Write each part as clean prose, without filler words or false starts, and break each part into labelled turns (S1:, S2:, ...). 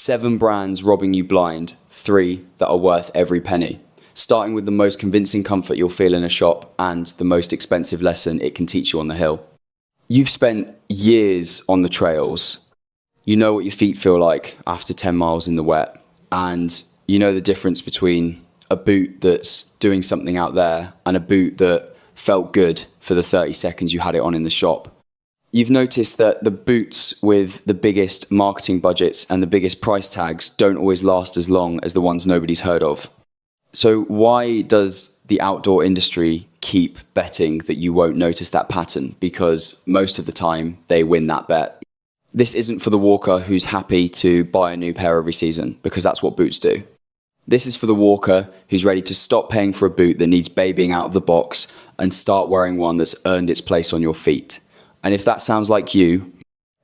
S1: 7 brands robbing you blind, 3 that are worth every penny. Starting with the most convincing comfort you'll feel in a shop and the most expensive lesson it can teach you on the hill. You've spent years on the trails. You know what your feet feel like after 10 miles in the wet, and you know the difference between a boot that's doing something out there and a boot that felt good for the 30 seconds you had it on in the shop. You've noticed that the boots with the biggest marketing budgets and the biggest price tags don't always last as long as the ones nobody's heard of. So why does the outdoor industry keep betting that you won't notice that pattern? Because most of the time they win that bet. This isn't for the walker who's happy to buy a new pair every season, because that's what boots do. This is for the walker who's ready to stop paying for a boot that needs babying out of the box and start wearing one that's earned its place on your feet. And if that sounds like you,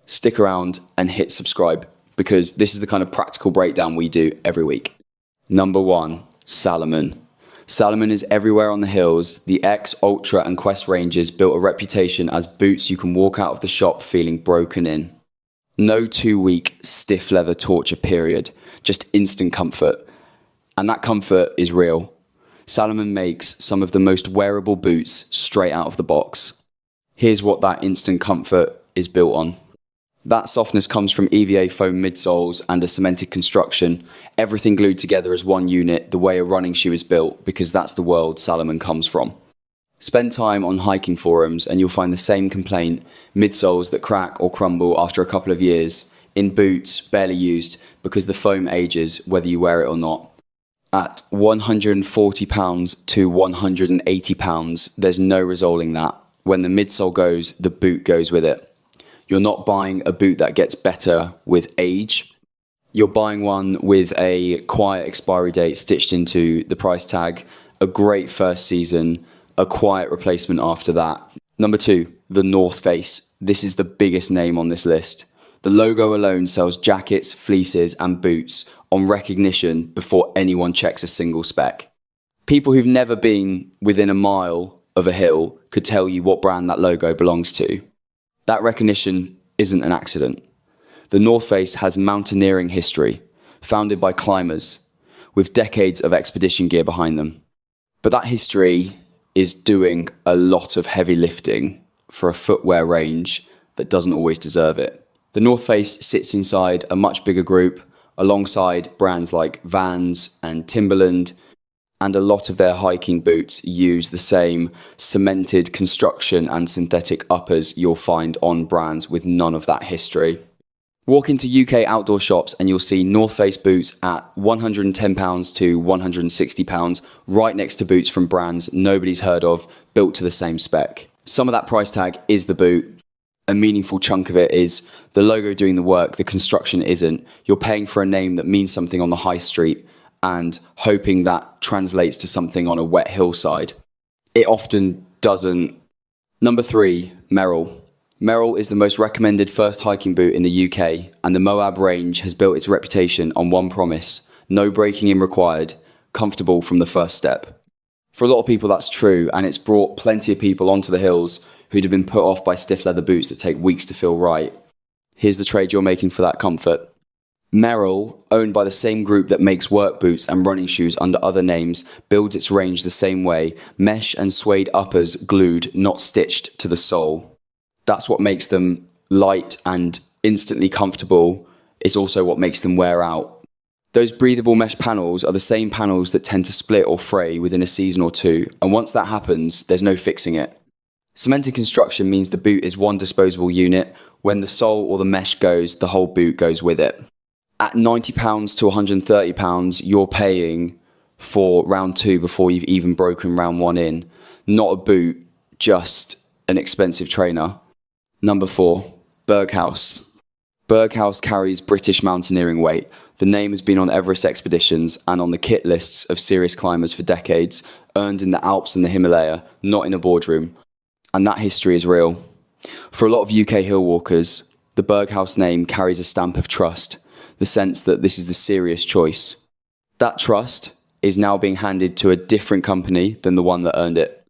S1: stick around and hit subscribe, because this is the kind of practical breakdown we do every week. Number 1, Salomon. Salomon is everywhere on the hills. The X, Ultra and Quest ranges built a reputation as boots you can walk out of the shop feeling broken in. No 2-week stiff leather torture period, just instant comfort. And that comfort is real. Salomon makes some of the most wearable boots straight out of the box. Here's what that instant comfort is built on. That softness comes from EVA foam midsoles and a cemented construction, everything glued together as one unit, the way a running shoe is built, because that's the world Salomon comes from. Spend time on hiking forums and you'll find the same complaint: midsoles that crack or crumble after a couple of years, in boots barely used because the foam ages whether you wear it or not. At £140 to £180, there's no resolving that. When the midsole goes, the boot goes with it. You're not buying a boot that gets better with age. You're buying one with a quiet expiry date stitched into the price tag, a great first season, a quiet replacement after that. Number 2, the North Face. This is the biggest name on this list. The logo alone sells jackets, fleeces and boots on recognition before anyone checks a single spec. People who've never been within a mile of a hill could tell you what brand that logo belongs to. That recognition isn't an accident. The North Face has mountaineering history, founded by climbers, with decades of expedition gear behind them. But that history is doing a lot of heavy lifting for a footwear range that doesn't always deserve it. The North Face sits inside a much bigger group, alongside brands like Vans and Timberland, and a lot of their hiking boots use the same cemented construction and synthetic uppers you'll find on brands with none of that history. Walk into UK outdoor shops and you'll see North Face boots at £110 to £160, right next to boots from brands nobody's heard of, built to the same spec. Some of that price tag is the boot. A meaningful chunk of it is the logo doing the work, the construction isn't. You're paying for a name that means something on the high street and hoping that translates to something on a wet hillside. It often doesn't. Number 3, Merrell. Merrell is the most recommended first hiking boot in the UK, and the Moab range has built its reputation on one promise: no breaking in required, comfortable from the first step. For a lot of people that's true, and it's brought plenty of people onto the hills who'd have been put off by stiff leather boots that take weeks to feel right. Here's the trade you're making for that comfort. Merrell, owned by the same group that makes work boots and running shoes under other names, builds its range the same way: mesh and suede uppers glued, not stitched, to the sole. That's what makes them light and instantly comfortable. It's also what makes them wear out. Those breathable mesh panels are the same panels that tend to split or fray within a season or two, and once that happens, there's no fixing it. Cemented construction means the boot is one disposable unit. When the sole or the mesh goes, the whole boot goes with it. At £90 to £130, you're paying for round 2 before you've even broken round 1 in. Not a boot, just an expensive trainer. Number 4, Berghaus. Berghaus carries British mountaineering weight. The name has been on Everest expeditions and on the kit lists of serious climbers for decades, earned in the Alps and the Himalaya, not in a boardroom. And that history is real. For a lot of UK hill walkers, the Berghaus name carries a stamp of trust, the sense that this is the serious choice. That trust is now being handed to a different company than the one that earned it.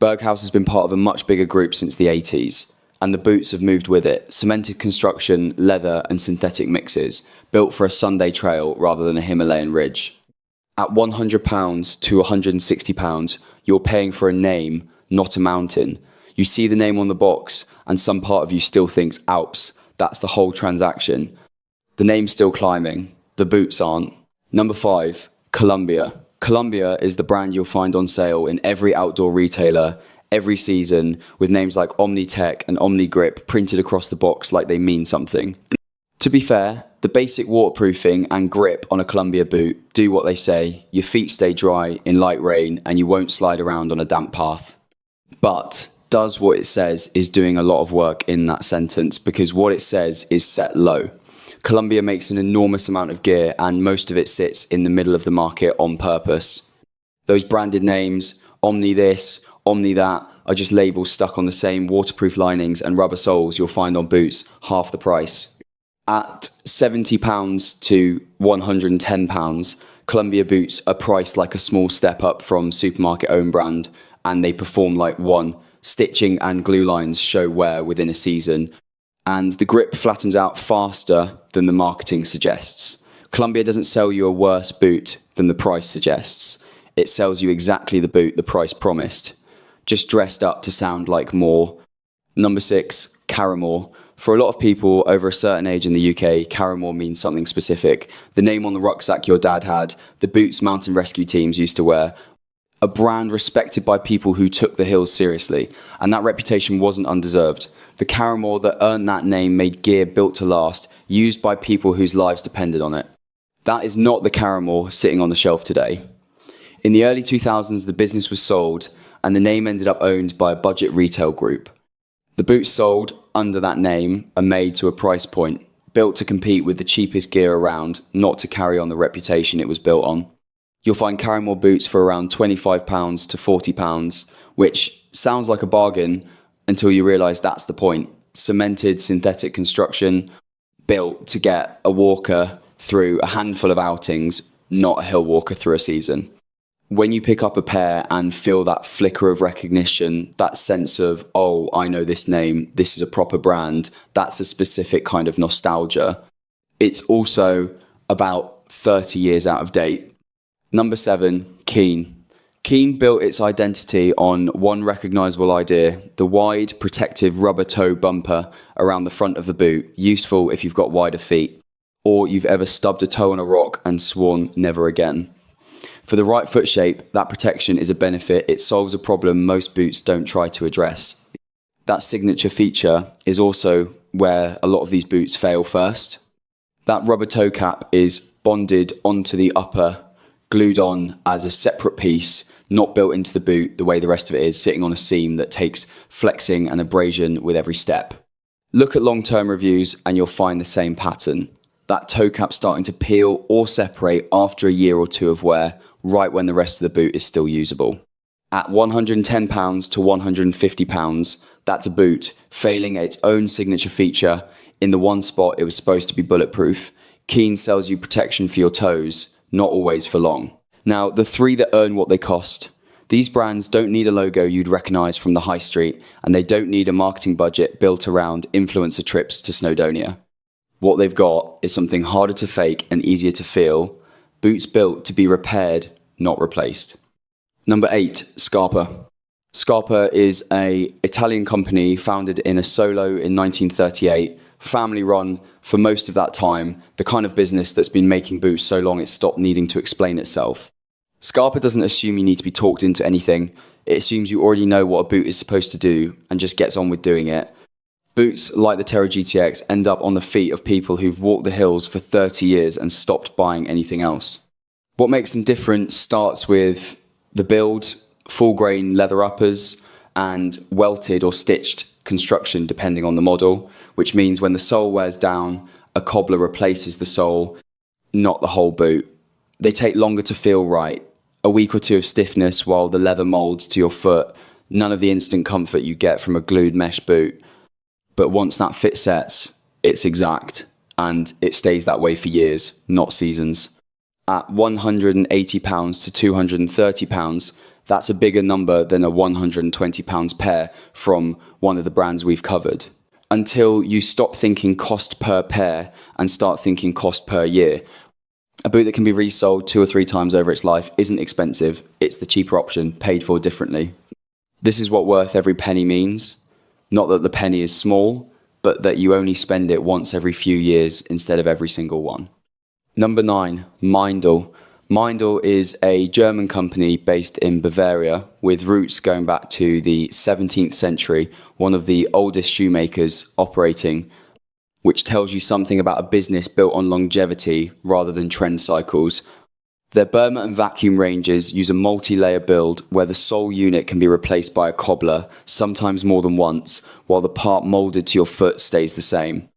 S1: Berghaus has been part of a much bigger group since the 80s, and the boots have moved with it. Cemented construction, leather and synthetic mixes, built for a Sunday trail rather than a Himalayan ridge. At £100 to £160, you're paying for a name, not a mountain. You see the name on the box and some part of you still thinks Alps. That's the whole transaction. The name's still climbing, the boots aren't. Number 5, Columbia. Columbia is the brand you'll find on sale in every outdoor retailer every season, with names like Omni-Tech and Omni-Grip printed across the box like they mean something. To be fair, the basic waterproofing and grip on a Columbia boot do what they say. Your feet stay dry in light rain and you won't slide around on a damp path. But does what it says is doing a lot of work in that sentence, because what it says is set low. Columbia makes an enormous amount of gear and most of it sits in the middle of the market on purpose. Those branded names, Omni this, Omni that, are just labels stuck on the same waterproof linings and rubber soles you'll find on boots half the price. At £70 to £110, Columbia boots are priced like a small step up from supermarket own brand, and they perform like one. Stitching and glue lines show wear within a season, and the grip flattens out faster than the marketing suggests. Columbia doesn't sell you a worse boot than the price suggests. It sells you exactly the boot the price promised, just dressed up to sound like more. Number 6, Caramore. For a lot of people over a certain age in the UK, Caramore means something specific. The name on the rucksack your dad had, the boots mountain rescue teams used to wear. A brand respected by people who took the hills seriously, and that reputation wasn't undeserved. The Caramore that earned that name made gear built to last, used by people whose lives depended on it. That is not the Caramore sitting on the shelf today. In the early 2000s, the business was sold, and the name ended up owned by a budget retail group. The boots sold under that name are made to a price point, built to compete with the cheapest gear around, not to carry on the reputation it was built on. You'll find Caramore boots for around £25 to £40, which sounds like a bargain until you realise that's the point. Cemented synthetic construction, built to get a walker through a handful of outings, not a hill walker through a season. When you pick up a pair and feel that flicker of recognition, that sense of, oh, I know this name, this is a proper brand, that's a specific kind of nostalgia. It's also about 30 years out of date. Number 7, Keen. Keen built its identity on one recognisable idea, the wide, protective rubber toe bumper around the front of the boot, useful if you've got wider feet, or you've ever stubbed a toe on a rock and sworn never again. For the right foot shape, that protection is a benefit. It solves a problem most boots don't try to address. That signature feature is also where a lot of these boots fail first. That rubber toe cap is bonded onto the upper, glued on as a separate piece, not built into the boot the way the rest of it is, sitting on a seam that takes flexing and abrasion with every step. Look at long-term reviews and you'll find the same pattern. That toe cap starting to peel or separate after a year or two of wear, right when the rest of the boot is still usable. At £110 to £150, that's a boot failing its own signature feature in the one spot it was supposed to be bulletproof. Keen sells you protection for your toes, not always for long. Now, the 3 that earn what they cost. These brands don't need a logo you'd recognise from the high street, and they don't need a marketing budget built around influencer trips to Snowdonia. What they've got is something harder to fake and easier to feel, boots built to be repaired, not replaced. Number 8, Scarpa. Scarpa is an Italian company founded in Asolo in 1938, family run for most of that time, the kind of business that's been making boots so long it's stopped needing to explain itself. Scarpa doesn't assume you need to be talked into anything, it assumes you already know what a boot is supposed to do and just gets on with doing it. Boots like the Terra GTX end up on the feet of people who've walked the hills for 30 years and stopped buying anything else. What makes them different starts with the build, full grain leather uppers, and welted or stitched construction depending on the model, which means when the sole wears down, a cobbler replaces the sole, not the whole boot. They take longer to feel right, a week or two of stiffness while the leather molds to your foot, none of the instant comfort you get from a glued mesh boot. But once that fit sets, it's exact, and it stays that way for years, not seasons. At £180 to £230, that's a bigger number than a £120 pair from one of the brands we've covered. until you stop thinking cost per pair and start thinking cost per year. A boot that can be resold 2 or 3 times over its life isn't expensive. It's the cheaper option, paid for differently. This is what worth every penny means. Not that the penny is small, but that you only spend it once every few years instead of every single one. Number 9, Meindl. Meindl is a German company based in Bavaria with roots going back to the 17th century, one of the oldest shoemakers operating, which tells you something about a business built on longevity rather than trend cycles. Their Burma and vacuum ranges use a multi-layer build where the sole unit can be replaced by a cobbler, sometimes more than once, while the part molded to your foot stays the same.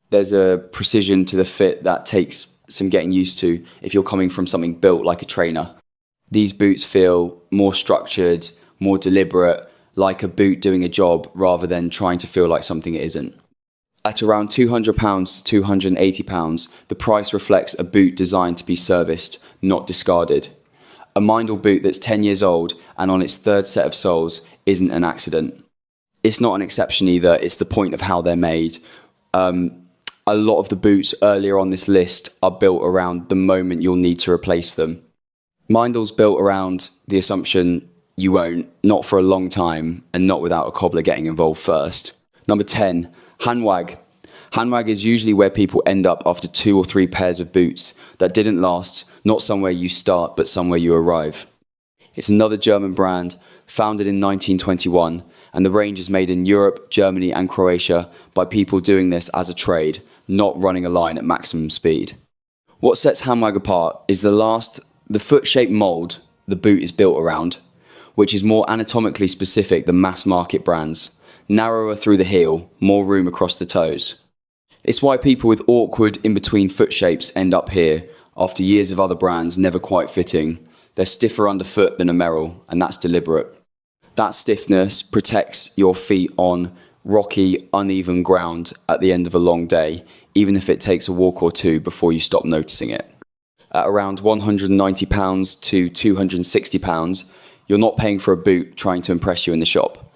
S1: There's a precision to the fit that takes some getting used to if you're coming from something built like a trainer. These boots feel more structured, more deliberate, like a boot doing a job rather than trying to feel like something it isn't. At around £200 to £280, the price reflects a boot designed to be serviced, not discarded. A Meindl boot that's 10 years old and on its 3rd set of soles isn't an accident. It's not an exception either, it's the point of how they're made. A lot of the boots earlier on this list are built around the moment you'll need to replace them. Meindl's built around the assumption you won't, not for a long time, and not without a cobbler getting involved first. Number 10, Handwag. Handwag is usually where people end up after 2 or 3 pairs of boots that didn't last, not somewhere you start, but somewhere you arrive. It's another German brand, founded in 1921, and the range is made in Europe, Germany, and Croatia by people doing this as a trade, not running a line at maximum speed. What sets Handwag apart is the foot-shaped mold the boot is built around, which is more anatomically specific than mass-market brands. Narrower through the heel, more room across the toes. It's why people with awkward in-between foot shapes end up here, after years of other brands never quite fitting. They're stiffer underfoot than a Merrell, and that's deliberate. That stiffness protects your feet on rocky, uneven ground at the end of a long day, even if it takes a walk or two before you stop noticing it. At around £190 to £260, you're not paying for a boot trying to impress you in the shop.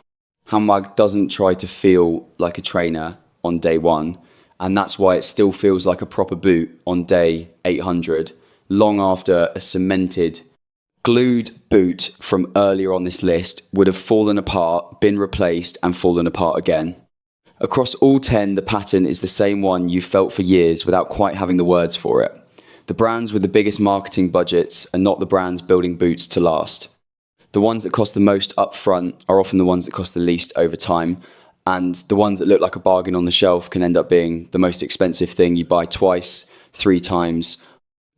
S1: Handwag doesn't try to feel like a trainer on day 1, and that's why it still feels like a proper boot on day 800, long after a cemented, glued boot from earlier on this list would have fallen apart, been replaced, and fallen apart again. Across all 10, the pattern is the same one you've felt for years without quite having the words for it. The brands with the biggest marketing budgets are not the brands building boots to last. The ones that cost the most upfront are often the ones that cost the least over time, and the ones that look like a bargain on the shelf can end up being the most expensive thing you buy twice, 3 times,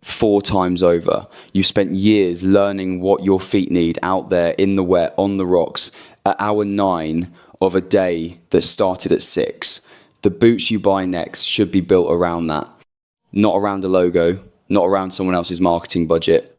S1: 4 times over. You've spent years learning what your feet need out there in the wet, on the rocks, at hour 9 of a day that started at 6. The boots you buy next should be built around that. Not around a logo, not around someone else's marketing budget,